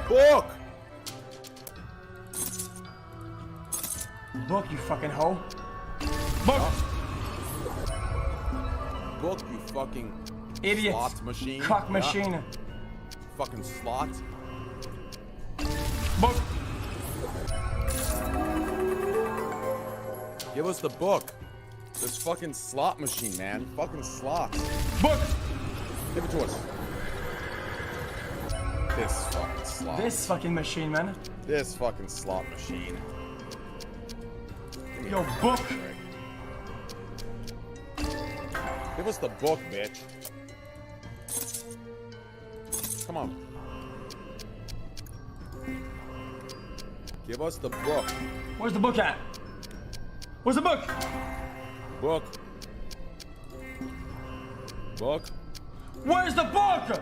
Book! Book, you fucking hoe. Book! Book, you fucking Idiot. slot machine. Cock Yeah. machine. Fucking slot. Book! Give us the book. This fucking slot machine, man. Fucking slot. Book! Give it to us. This fucking slot. This fucking machine, man. This fucking slot machine. Yo, book! Give us the book, bitch. Come on. Give us the book. Where's the book at? Where's the book? Book. Book. Where's the book?